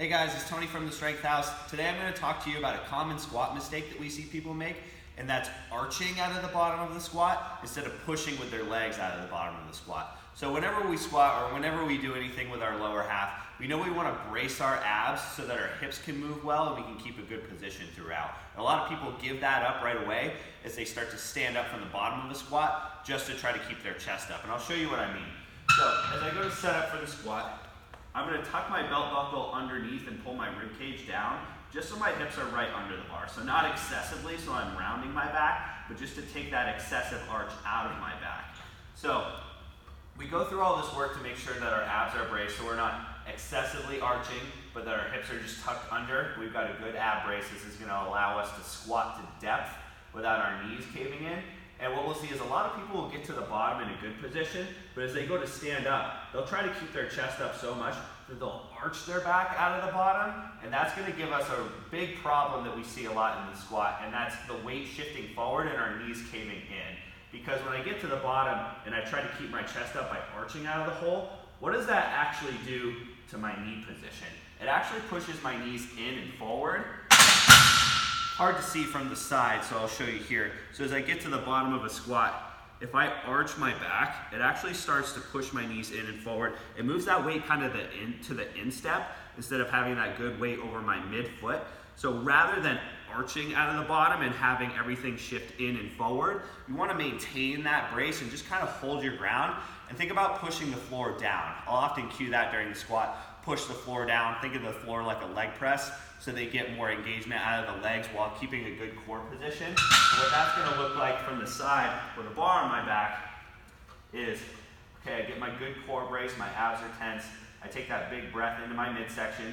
Hey guys, it's Tony from the Strength House. Today I'm going to talk to you about a common squat mistake that we see people make, and that's arching out of the bottom of the squat instead of pushing with their legs out of the bottom of the squat. So whenever we squat or whenever we do anything with our lower half, we know we want to brace our abs so that our hips can move well and we can keep a good position throughout. And a lot of people give that up right away as they start to stand up from the bottom of the squat just to try to keep their chest up. And I'll show you what I mean. So as I go to set up for the squat, I'm going to tuck my belt buckle underneath and pull my rib cage down just so my hips are right under the bar. So not excessively, so I'm rounding my back, but just to take that excessive arch out of my back. So we go through all this work to make sure that our abs are braced so we're not excessively arching, but that our hips are just tucked under. We've got a good ab brace. This is going to allow us to squat to depth without our knees caving in. And what we'll see is a lot of people will get to the bottom in a good position, but as they go to stand up, they'll try to keep their chest up so much that they'll arch their back out of the bottom, and that's going to give us a big problem that we see a lot in the squat, and that's the weight shifting forward and our knees caving in. Because when I get to the bottom and I try to keep my chest up by arching out of the hole, what does that actually do to my knee position? It actually pushes my knees in and forward. Hard to see from the side, so I'll show you here. So as I get to the bottom of a squat, if I arch my back, it actually starts to push my knees in and forward. It moves that weight kind of to the instep instead of having that good weight over my midfoot. So rather than arching out of the bottom and having everything shift in and forward, you want to maintain that brace and just kind of hold your ground and think about pushing the floor down. I'll often cue that during the squat. Push the floor down, think of the floor like a leg press so they get more engagement out of the legs while keeping a good core position. And what that's going to look like from the side with a bar on my back is, okay, I get my good core brace, my abs are tense, I take that big breath into my midsection.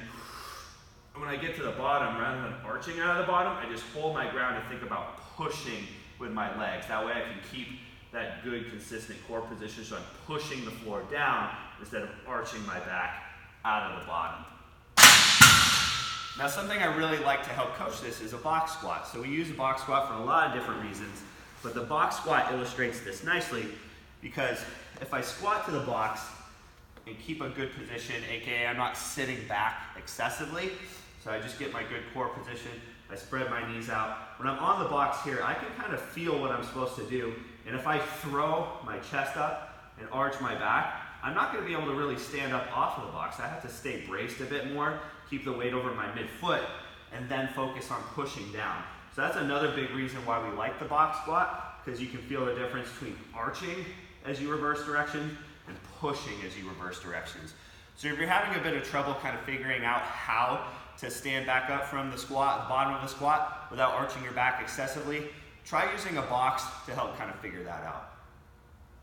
And when I get to the bottom, rather than arching out of the bottom, I just hold my ground and think about pushing with my legs. That way I can keep that good consistent core position so I'm pushing the floor down instead of arching my back out of the bottom. Now something I really like to help coach this is a box squat. So we use a box squat for a lot of different reasons, but the box squat illustrates this nicely because if I squat to the box and keep a good position, aka I'm not sitting back excessively, so I just get my good core position, I spread my knees out. When I'm on the box here, I can kind of feel what I'm supposed to do, and if I throw my chest up and arch my back, I'm not going to be able to really stand up off of the box. I have to stay braced a bit more, keep the weight over my midfoot, and then focus on pushing down. So that's another big reason why we like the box squat, because you can feel the difference between arching as you reverse directions and pushing as you reverse directions. So if you're having a bit of trouble kind of figuring out how to stand back up from the squat, the bottom of the squat, without arching your back excessively, try using a box to help kind of figure that out.